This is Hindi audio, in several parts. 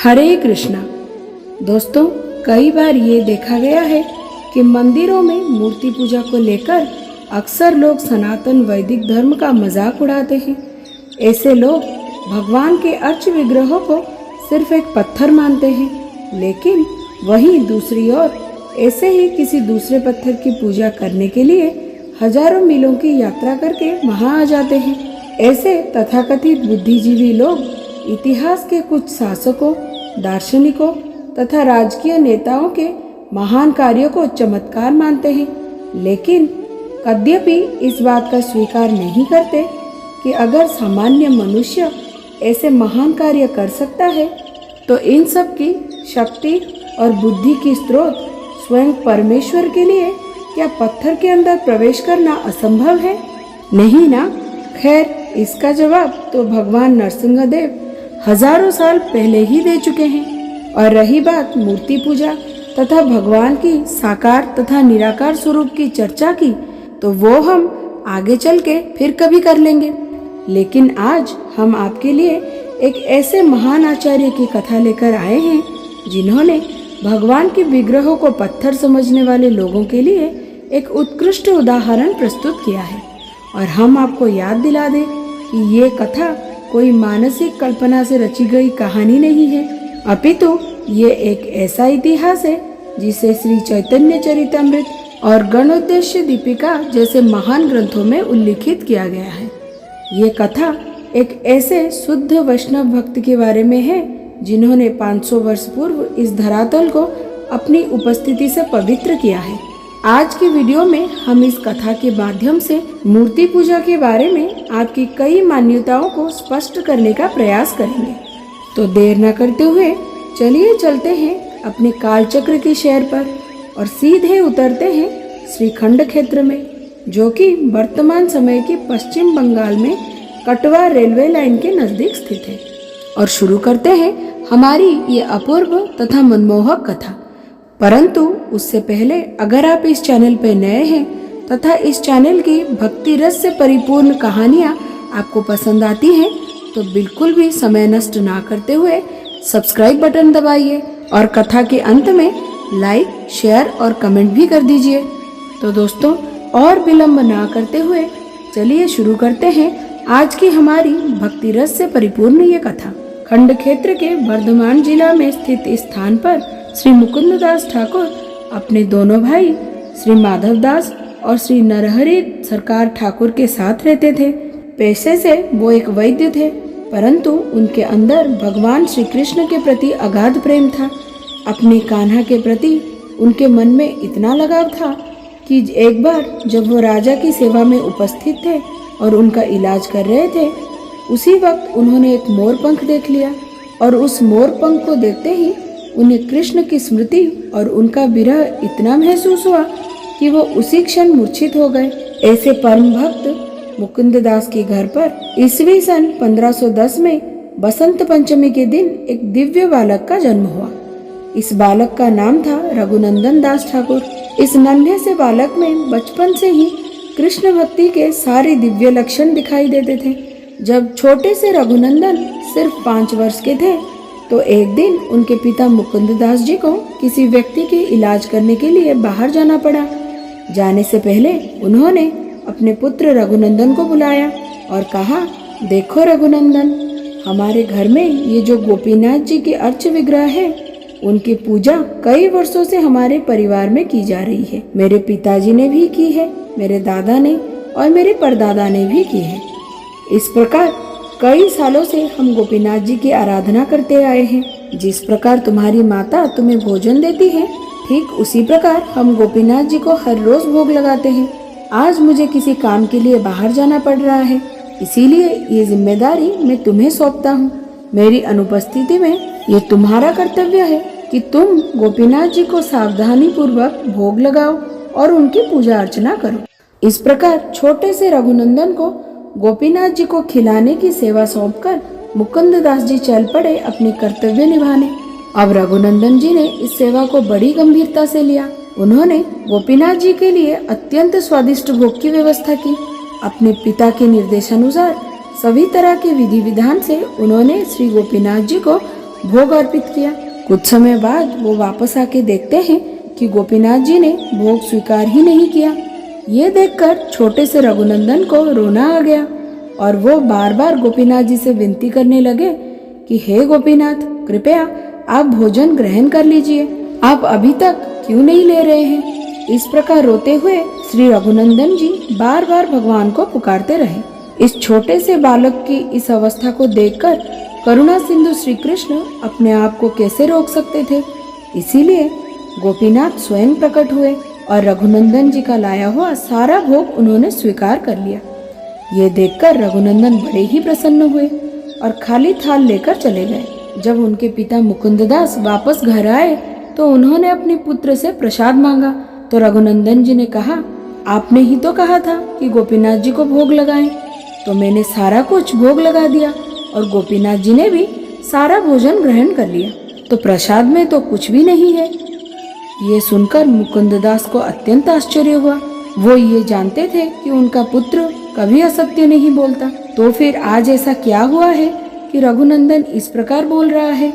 हरे कृष्णा। दोस्तों, कई बार ये देखा गया है कि मंदिरों में मूर्ति पूजा को लेकर अक्सर लोग सनातन वैदिक धर्म का मजाक उड़ाते हैं। ऐसे लोग भगवान के अर्च विग्रहों को सिर्फ एक पत्थर मानते हैं, लेकिन वहीं दूसरी ओर ऐसे ही किसी दूसरे पत्थर की पूजा करने के लिए हजारों मीलों की यात्रा करके वहां आ जाते हैं। ऐसे तथाकथित बुद्धिजीवी लोग इतिहास के कुछ शासकों, दार्शनिकों तथा राजकीय नेताओं के महान कार्यों को चमत्कार मानते हैं, लेकिन कदापि इस बात का स्वीकार नहीं करते कि अगर सामान्य मनुष्य ऐसे महान कार्य कर सकता है तो इन सब की शक्ति और बुद्धि की स्रोत स्वयं परमेश्वर के लिए क्या पत्थर के अंदर प्रवेश करना असंभव है? नहीं ना। खैर, इसका जवाब तो भगवान नरसिंहदेव हजारों साल पहले ही दे चुके हैं। और रही बात मूर्ति पूजा तथा भगवान की साकार तथा निराकार स्वरूप की चर्चा की, तो वो हम आगे चल के फिर कभी कर लेंगे। लेकिन आज हम आपके लिए एक ऐसे महान आचार्य की कथा लेकर आए हैं जिन्होंने भगवान के विग्रहों को पत्थर समझने वाले लोगों के लिए एक उत्कृष्ट उदाहरण प्रस्तुत किया है। और हम आपको याद दिला दें कि ये कथा कोई मानसिक कल्पना से रची गई कहानी नहीं है, अपितु ये एक ऐसा इतिहास है जिसे श्री चैतन्य चरितमृत और गणोद्देश्य दीपिका जैसे महान ग्रंथों में उल्लिखित किया गया है। ये कथा एक ऐसे शुद्ध वैष्णव भक्त के बारे में है जिन्होंने 500 वर्ष पूर्व इस धरातल को अपनी उपस्थिति से पवित्र किया है। आज की वीडियो में हम इस कथा के माध्यम से मूर्ति पूजा के बारे में आपकी कई मान्यताओं को स्पष्ट करने का प्रयास करेंगे। तो देर न करते हुए चलिए चलते हैं अपने कालचक्र की शहर पर और सीधे उतरते हैं श्रीखंड क्षेत्र में, जो कि वर्तमान समय के पश्चिम बंगाल में कटवा रेलवे लाइन के नजदीक स्थित है। और शुरू करते हैं हमारी ये अपूर्व तथा मनमोहक कथा। परंतु उससे पहले अगर आप इस चैनल पर नए हैं तथा इस चैनल की भक्ति रस से परिपूर्ण कहानियाँ आपको पसंद आती हैं, तो बिल्कुल भी समय नष्ट ना करते हुए सब्सक्राइब बटन दबाइए और कथा के अंत में लाइक, शेयर और कमेंट भी कर दीजिए। तो दोस्तों, और विलंब ना करते हुए चलिए शुरू करते हैं आज की हमारी भक्ति रस से परिपूर्ण ये कथा। खंड क्षेत्र के वर्धमान जिला में स्थित इस स्थान पर श्री मुकुंददास ठाकुर अपने दोनों भाई श्री माधवदास और श्री नरहरि सरकार ठाकुर के साथ रहते थे। पेशे से वो एक वैद्य थे, परंतु उनके अंदर भगवान श्री कृष्ण के प्रति अगाध प्रेम था। अपने कान्हा के प्रति उनके मन में इतना लगाव था कि एक बार जब वो राजा की सेवा में उपस्थित थे और उनका इलाज कर रहे थे, उसी वक्त उन्होंने एक मोर पंख देख लिया और उस मोर पंख को देखते ही उन्हें कृष्ण की स्मृति और उनका विरह इतना महसूस हुआ कि वो उसी क्षण मूर्छित हो गए। ऐसे परम भक्त मुकुंददास के घर पर ईस्वी सन 1510 में बसंत पंचमी के दिन एक दिव्य बालक का जन्म हुआ। इस बालक का नाम था रघुनंदन दास ठाकुर। इस नन्हे से बालक में बचपन से ही कृष्ण भक्ति के सारे दिव्य लक्षण दिखाई देते थे। जब छोटे से रघुनंदन सिर्फ 5 वर्ष के थे, तो एक दिन उनके पिता मुकुंददास जी को किसी व्यक्ति के इलाज करने के लिए बाहर जाना पड़ा। जाने से पहले उन्होंने अपने पुत्र रघुनंदन को बुलाया और कहा, देखो रघुनंदन, हमारे घर में ये जो गोपीनाथ जी के अर्च विग्रह है, उनकी पूजा कई वर्षों से हमारे परिवार में की जा रही है। मेरे पिताजी ने भी की है, मेरे दादा ने और मेरे परदादा ने भी की है। इस प्रकार कई सालों से हम गोपीनाथ जी की आराधना करते आए हैं। जिस प्रकार तुम्हारी माता तुम्हें भोजन देती है, ठीक उसी प्रकार हम गोपीनाथ जी को हर रोज भोग लगाते हैं। आज मुझे किसी काम के लिए बाहर जाना पड़ रहा है, इसीलिए ये जिम्मेदारी मैं तुम्हें सौंपता हूँ। मेरी अनुपस्थिति में ये तुम्हारा कर्तव्य है कि तुम गोपीनाथ जी को सावधानी पूर्वक भोग लगाओ और उनकी पूजा अर्चना करो। इस प्रकार छोटे से रघुनंदन को गोपीनाथ जी को खिलाने की सेवा सौंपकर मुकुंददास जी चल पड़े अपने कर्तव्य निभाने। अब रघुनंदन जी ने इस सेवा को बड़ी गंभीरता से लिया। उन्होंने गोपीनाथ जी के लिए अत्यंत स्वादिष्ट भोग की व्यवस्था की। अपने पिता के निर्देशानुसार सभी तरह के विधि विधान से उन्होंने श्री गोपीनाथ जी को भोग अर्पित किया। कुछ समय बाद वो वापस आके देखते हैं कि गोपीनाथ जी ने भोग स्वीकार ही नहीं किया। ये देखकर छोटे से रघुनंदन को रोना आ गया और वो बार बार गोपीनाथ जी से विनती करने लगे कि हे गोपीनाथ, कृपया आप भोजन ग्रहण कर लीजिए, आप अभी तक क्यों नहीं ले रहे हैं। इस प्रकार रोते हुए श्री रघुनंदन जी बार बार भगवान को पुकारते रहे। इस छोटे से बालक की इस अवस्था को देखकर करुणा सिंधु श्री कृष्ण अपने आप को कैसे रोक सकते थे। इसीलिए गोपीनाथ स्वयं प्रकट हुए और रघुनंदन जी का लाया हुआ सारा भोग उन्होंने स्वीकार कर लिया। ये देखकर रघुनंदन बड़े ही प्रसन्न हुए और खाली थाल लेकर चले गए। जब उनके पिता मुकुंददास वापस घर आए तो उन्होंने अपने पुत्र से प्रसाद मांगा, तो रघुनंदन जी ने कहा, आपने ही तो कहा था कि गोपीनाथ जी को भोग लगाएं, तो मैंने सारा कुछ भोग लगा दिया और गोपीनाथ जी ने भी सारा भोजन ग्रहण कर लिया, तो प्रसाद में तो कुछ भी नहीं है। ये सुनकर मुकुंददास को अत्यंत आश्चर्य हुआ। वो ये जानते थे कि उनका पुत्र कभी असत्य नहीं बोलता, तो फिर आज ऐसा क्या हुआ है कि रघुनंदन इस प्रकार बोल रहा है।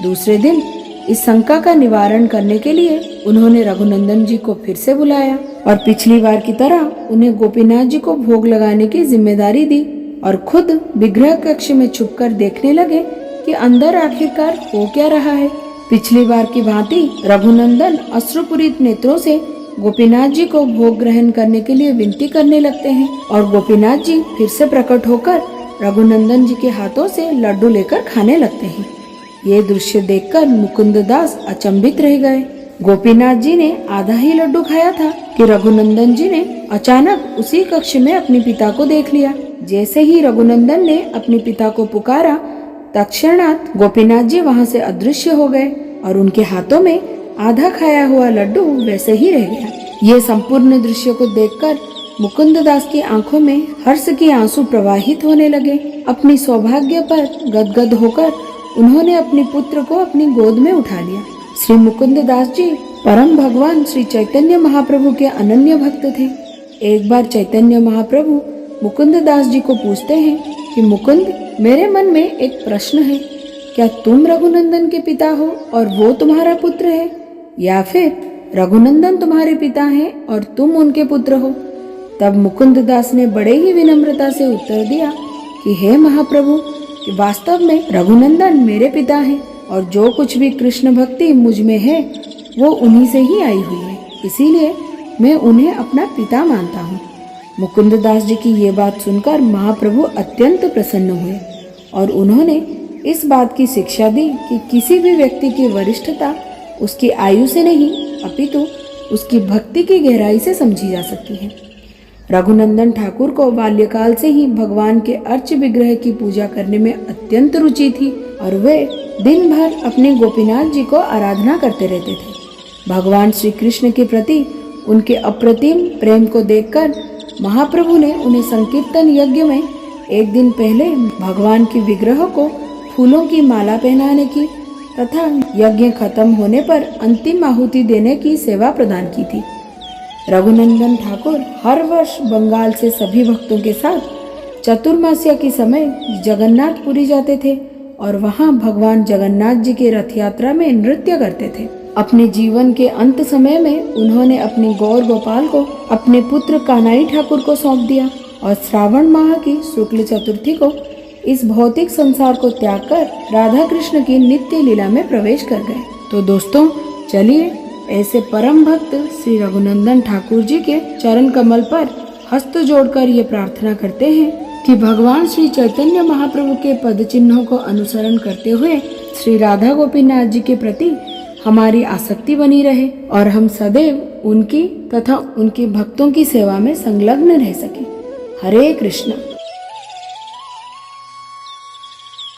दूसरे दिन इस शंका का निवारण करने के लिए उन्होंने रघुनंदन जी को फिर से बुलाया और पिछली बार की तरह उन्हें गोपीनाथ जी को भोग लगाने की जिम्मेदारी दी और खुद विग्रह कक्ष में छुपकर देखने लगे कि अंदर आखिरकार हो क्या रहा है। पिछली बार की भांति रघुनंदन अश्रुपूरित नेत्रों से गोपीनाथ जी को भोग ग्रहण करने के लिए विनती करने लगते हैं और गोपीनाथ जी फिर से प्रकट होकर रघुनंदन जी के हाथों से लड्डू लेकर खाने लगते हैं। ये दृश्य देखकर मुकुंददास अचंभित रह गए। गोपीनाथ जी ने आधा ही लड्डू खाया था कि रघुनंदन जी ने अचानक उसी कक्ष में अपने पिता को देख लिया। जैसे ही रघुनंदन ने अपने पिता को पुकारा, तत्क्षणात गोपीनाथ जी वहां से अदृश्य हो गए और उनके हाथों में आधा खाया हुआ लड्डू वैसे ही रह गया। ये संपूर्ण दृश्य को देखकर मुकुंददास की आंखों में हर्ष के आंसू प्रवाहित होने लगे। अपनी सौभाग्य पर गदगद होकर उन्होंने अपने पुत्र को अपनी गोद में उठा लिया। श्री मुकुंददास जी परम भगवान श्री चैतन्य महाप्रभु के अनन्य भक्त थे। एक बार चैतन्य महाप्रभु मुकुंददास जी को पूछते हैं कि मुकुंद, मेरे मन में एक प्रश्न है, क्या तुम रघुनंदन के पिता हो और वो तुम्हारा पुत्र है, या फिर रघुनंदन तुम्हारे पिता हैं और तुम उनके पुत्र हो। तब मुकुंददास ने बड़े ही विनम्रता से उत्तर दिया कि हे महाप्रभु, कि वास्तव में रघुनंदन मेरे पिता हैं और जो कुछ भी कृष्ण भक्ति मुझ में है वो उन्हीं से ही आई हुई है, इसीलिए मैं उन्हें अपना पिता मानता हूँ। मुकुंददास जी की ये बात सुनकर महाप्रभु अत्यंत प्रसन्न हुए और उन्होंने इस बात की शिक्षा दी कि किसी भी व्यक्ति की वरिष्ठता उसकी आयु से नहीं अपितु उसकी भक्ति की गहराई से समझी जा सकती है। रघुनंदन ठाकुर को बाल्यकाल से ही भगवान के अर्च विग्रह की पूजा करने में अत्यंत रुचि थी और वे दिन भर अपने गोपीनाथ जी को आराधना करते रहते थे। भगवान श्री कृष्ण के प्रति उनके अप्रतिम प्रेम को देखकर महाप्रभु ने उन्हें संकीर्तन यज्ञ में एक दिन पहले भगवान के विग्रह को फूलों की माला पहनाने की तथा यज्ञ खत्म होने पर अंतिम आहुति देने की सेवा प्रदान की थी। रघुनंदन ठाकुर हर वर्ष बंगाल से सभी भक्तों के साथ चतुर्मास्या के समय जगन्नाथपुरी जाते थे और वहां भगवान जगन्नाथ जी के रथ यात्रा में नृत्य करते थे। अपने जीवन के अंत समय में उन्होंने अपने गौर गोपाल को अपने पुत्र कानाई ठाकुर को सौंप दिया और श्रावण माह की शुक्ल चतुर्थी को इस भौतिक संसार को त्याग कर राधा कृष्ण की नित्य लीला में प्रवेश कर गए। तो दोस्तों, चलिए ऐसे परम भक्त श्री रघुनंदन ठाकुर जी के चरण कमल पर हस्त जोड़कर ये प्रार्थना करते हैं कि भगवान श्री चैतन्य महाप्रभु के पद चिन्हों को अनुसरण करते हुए श्री राधा गोपीनाथ जी के प्रति हमारी आसक्ति बनी रहे और हम सदैव उनकी तथा उनके भक्तों की सेवा में संलग्न रह सके। हरे कृष्ण।